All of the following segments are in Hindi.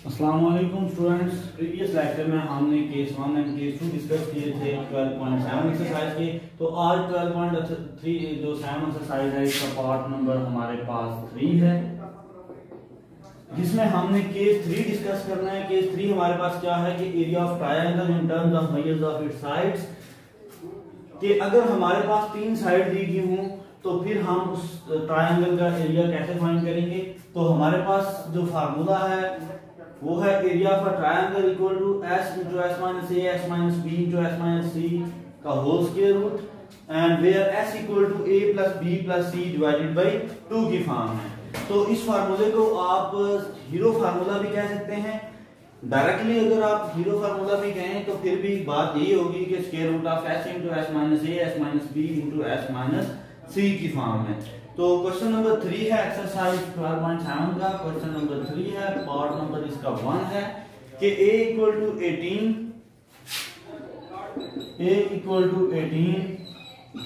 अस्सलाम वालेकुम स्टूडेंट्स। प्रीवियस लेक्चर में हमने केस 1 एंड केस 2 डिस्कस किए थे 12.7 एक्सरसाइज के। तो आज 12.3 जो 7 एक्सरसाइज है इसका पार्ट नंबर हमारे पास 3 है, जिसमें हमने केस 3 डिस्कस करना है। केस 3 हमारे पास क्या है कि area of triangle in terms of measures of its sides, कि अगर हमारे पास 3 साइड दी गई हों तो फिर हम उस ट्रायंगल का एरिया कैसे फाइंड करेंगे। तो हमारे पास जो फार्मूला है वो है area of a triangle equal to s into s minus a s minus b into s minus c का whole square root, and where s equal to a plus b plus c divided by 2 की फॉर्म है। तो इस फार्मूले को आप हीरो फार्मूला भी कह सकते हैं। डायरेक्टली अगर आप हीरो फार्मूला भी कहें तो फिर भी बात यही होगी कि square root of s into s minus a s minus b into s minus c की फॉर्म में। तो क्वेश्चन नंबर 3 है एक्सरसाइज 12.7 का। क्वेश्चन नंबर 3 है, पार्ट नंबर इसका 1 है कि a equal to 18,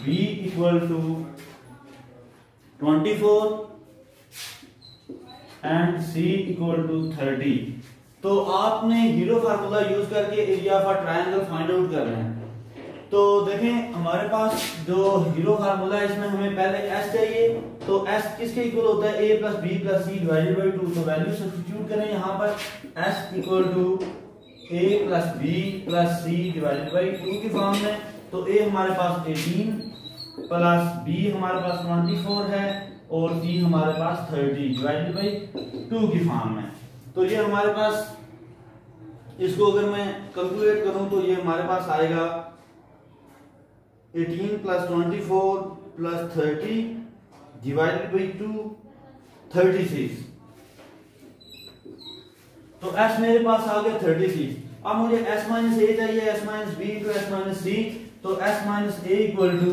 b equal to 24 and c equal to 30। तो आपने हीरो फार्मूला यूज करके area of a triangle find out करना है। तो देखें हमारे पास जो हीरो फार्मूला है इसमें हमें पहले s चाहिए। तो s किसके इक्वल होता है, a plus b plus c divided by 2। तो वैल्यू सब्स्टिट्यूट करें यहाँ पर, s equal to a plus b plus c divided by 2 की फॉर्म में। तो a हमारे पास 18 प्लस b हमारे पास 24 है और c हमारे पास 30 डिवाइडेड बाई 2 की फॉर्म में। तो ये हमारे पास, इसको अगर मैं कैलकुलेट करूं तो ये हमारे पास आएगा 18 प्लस 24 प्लस 30 डिवाइडेड बाई 2 36। तो s मेरे पास आ गया 36। अब मुझे s माइनस a चाहिए, s minus b into s minus c। तो s minus a equal to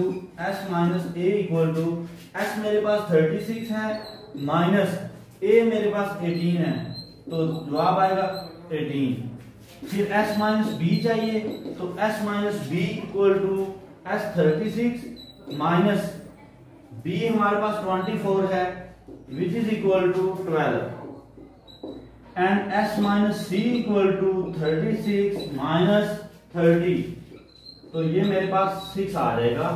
s मेरे पास 36 है माइनस a मेरे पास 18 है, तो जवाब आएगा 18। फिर s माइनस b चाहिए, तो s minus b equal to s 36 minus b हमारे पास 24 है which is equal to 12, and s minus c equal to 36 minus 30। तो ये मेरे पास 6 आ जाएगा।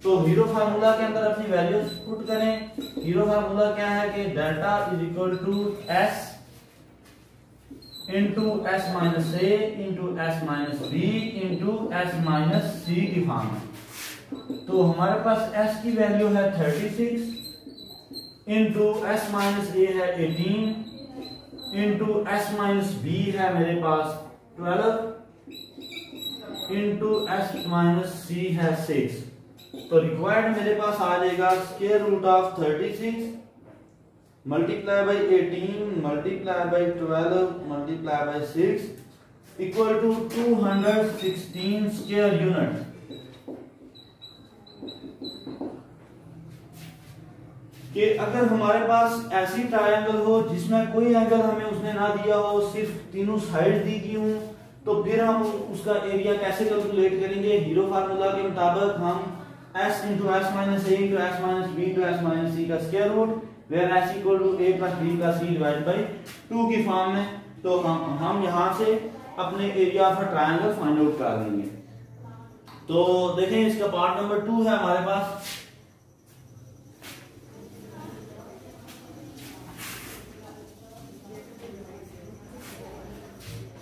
तो हीरो फार्मूला के अंदर अपनी वैल्यूज पुट करें। हीरो फार्मूला क्या है कि delta is equal to s into s minus a into s minus b into s minus c की फॉर्म है। तो हमारे पास s की वैल्यू है 36 इंटू s माइनस a है 18 इंटू s माइनस b है मेरे पास 12 इंटू s माइनस c है 6। तो रिक्वायर्ड मेरे पास आ जाएगा square root of 36 multiply by 18 multiply by 12 multiply by 6 equal to 216 square unit. कि अगर हमारे पास ऐसी ट्रायंगल हो जिसमें कोई एंगल हमें उसने ना दिया हो, सिर्फ तीनों साइड दी गई हो, तो फिर हम उसका एरिया कैसे कैलकुलेट करेंगे। हीरो फार्मूला के मुताबिक हम s into s minus a into s minus b into s minus c का square root, where s equal to a plus b plus c divide by 2 की फॉर्म में। तो हम यहां से अपने area of a triangle find out कर लेंगे। तो देखें इसका पार्ट नंबर 2 है हमारे पास।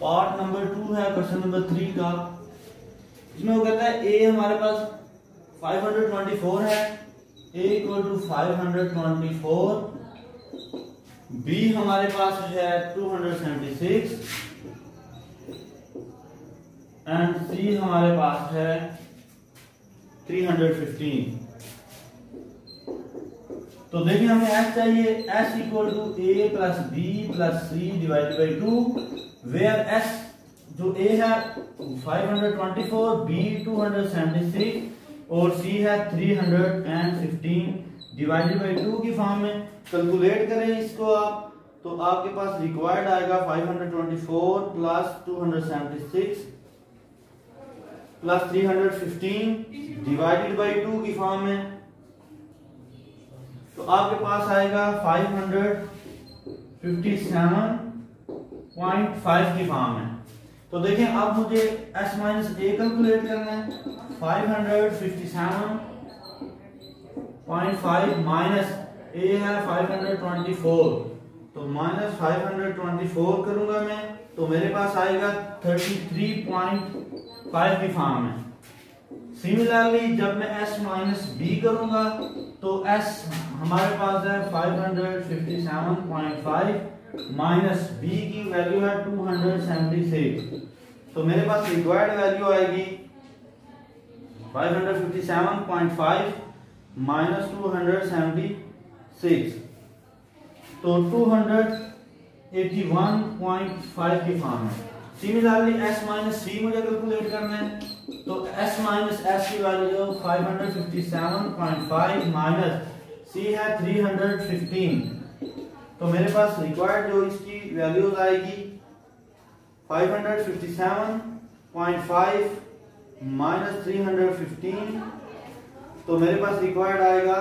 पार्ट नंबर 2 है क्वेश्चन नंबर 3 का। इसमें वो कहता है a हमारे पास 524 है, a इक्वल टू 524, b हमारे पास है 276 एंड c हमारे पास है 315। तो देखिए हमें s चाहिए, s equal to a plus b plus c divided by 2, where s जो a है 524, b 276 और c है 315 डिवाइडेड बाई 2 की फॉर्म में। कैलकुलेट करें इसको आप, तो आपके पास रिक्वायर्ड आएगा 524 प्लस 276 प्लस 315 डिवाइडेड बाई 2 की फॉर्म में। तो आपके पास आएगा 557 0.5 की फॉर्म है। तो देखें अब मुझे s माइनस ए कैलकुलेट करना है। 557.5 माइनस ए है 524, तो माइनस 524 करूंगा मैं, तो मेरे पास आएगा 33.5 की फॉर्म है। सिमिलरली जब मैं s माइनस बी करूंगा तो s हमारे पास है 557.5 माइनस बी की वैल्यू है 276, तो मेरे पास रिक्वायर्ड वैल्यू आएगी 557.5 माइनस 276, तो 281.5 की फॉर्म है। सिमिलरली s माइनस सी मुझे कैलकुलेट करना है, तो s माइनस एस की वैल्यू 557.5 माइनस सी है 315, तो मेरे पास रिक्वायर्ड जो इसकी वैल्यूज आएगी 557.5 माइनस 315, तो मेरे पास रिक्वायर्ड आएगा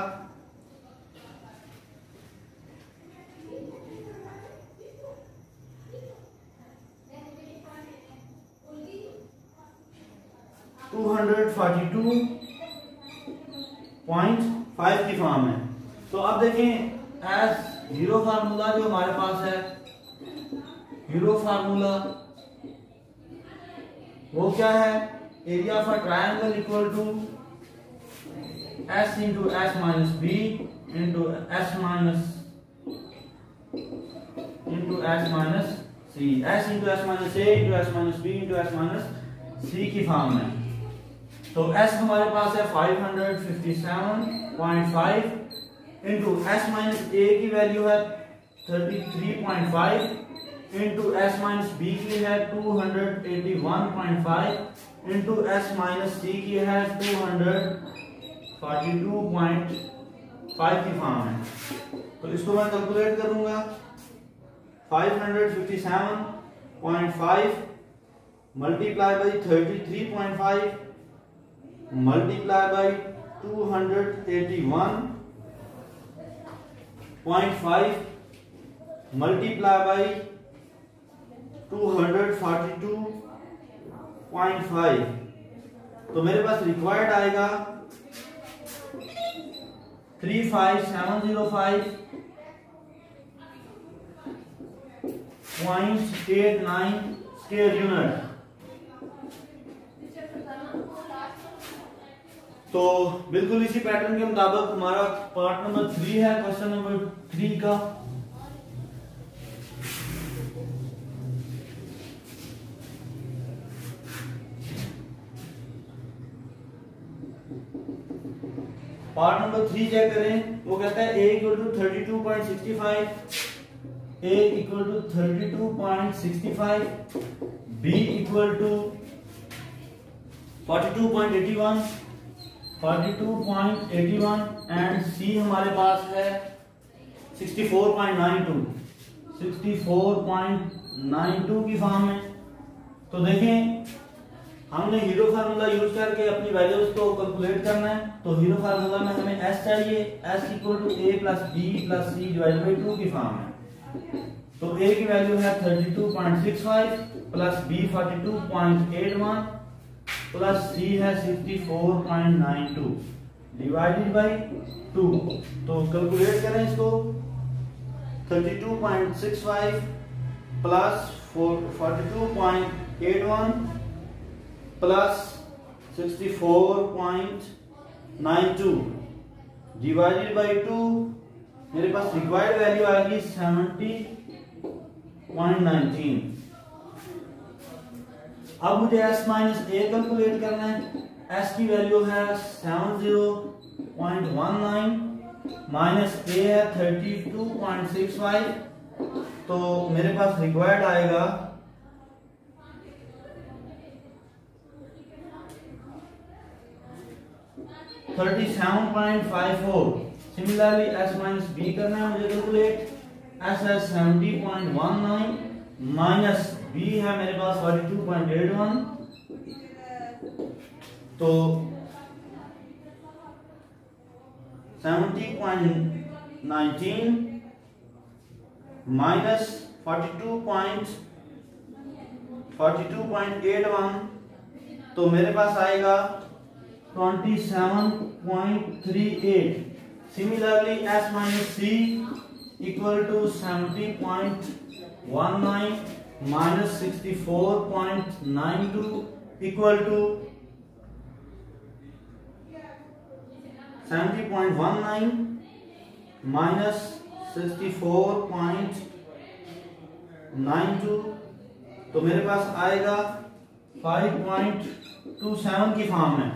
242.5 की फॉर्म है। तो अब देखें एज हीरो फार्मूला जो हमारे पास है, हीरो फार्मूला वो क्या है, area of a triangle equal to s into s minus b into s minus c, s into s minus a into s minus b into s minus c की फॉर्म है। तो s हमारे पास है 557.5 इंटू एस माइनस ए की वैल्यू है 33.5 इंटू एस माइनस बी की है 281.5 इंटू एस माइनस सी की है 242.5 की फॉर्म है। तो इसको मैं कैलकुलेट करूंगा, 557.5 multiply by 33.5 multiply by 281.5 multiply by 242.5, तो मेरे पास रिक्वायर्ड आएगा 35705.89 स्क्वायर यूनिट। तो बिल्कुल इसी पैटर्न के मुताबिक हमारा पार्ट नंबर 3 है, क्वेश्चन नंबर 3 का। पार्ट नंबर 3 चेक करें, वो कहता है a equal to 32.65, a equal to 32.65, b equal to 42.81 and c हमारे पास है 64.92 की फॉर्म में। तो देखें हमने हीरो फार्मूला यूज करके अपनी वैल्यूज को कैलकुलेट करना है। तो हीरो फार्मूला में हमें s चाहिए, s equal to a plus b plus c divide by 2 की फॉर्म है। तो a की वैल्यू है 32.65 प्लस b 42.81 प्लस c है 64.92 डिवाइडेड बाई 2। तो कैलकुलेट करें इसको, 32.65 प्लस 42.81 प्लस 64.92 डिवाइडेड बाई 2, मेरे पास रिक्वायर्ड वैल्यू आएगी 70.19। अब मुझे s माइनस ए कैलकुलेट करना है। s की वैल्यू है 70.19 माइनस ए है 32.65, तो मेरे पास रिक्वायर्ड आएगा 37.54। सिमिलरली s माइनस बी करना है मुझे कैलकुलेट, s है 70.19 माइनस b है मेरे पास 42.81, तो 70.19 माइनस 42.81 42.81, तो मेरे पास आएगा 27.38। Similarly s minus c equal to 70.19 minus 64.92 equal to 70.19 minus 64.92, तो मेरे पास आएगा 5.27 की फॉर्म में।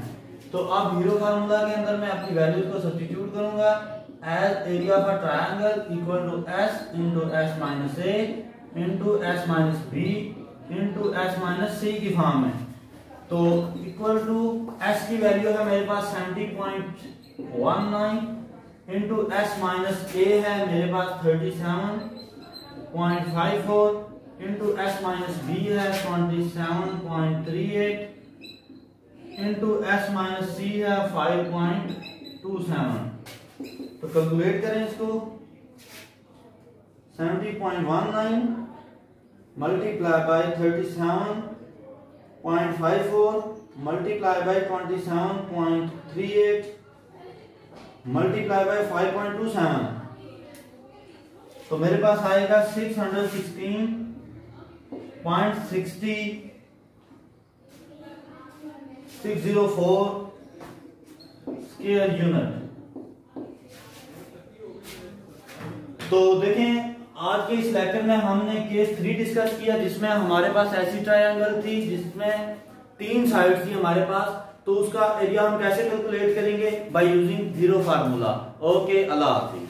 तो अब हीरो फार्मूला के अंदर मैं अपनी वैल्यूज को सब्स्टिट्यूट करूंगा as area of a triangle equal to s into s minus a into s minus b into s minus c की फॉर्म में। तो इक्वल टू s की वैल्यू है मेरे पास 70.19 इंटू एस माइनस ए है मेरे पास 37.54 इंटू एस माइनस बी है 27.38 इंटू एस माइनस सी है 5.27। तो कैलकुलेट करें इसको। 70.19 multiply by 37.54 multiply by 27.38 multiply by 5.27, तो मेरे पास आएगा 616.604 स्क्वायर यूनिट। तो देखें आज के इस लेक्चर में हमने केस 3 डिस्कस किया जिसमें हमारे पास ऐसी ट्रायंगल थी जिसमें 3 साइड्स थी हमारे पास। तो उसका एरिया हम कैसे कैलकुलेट करेंगे? By using zero formula. Okay, Allah Hafiz.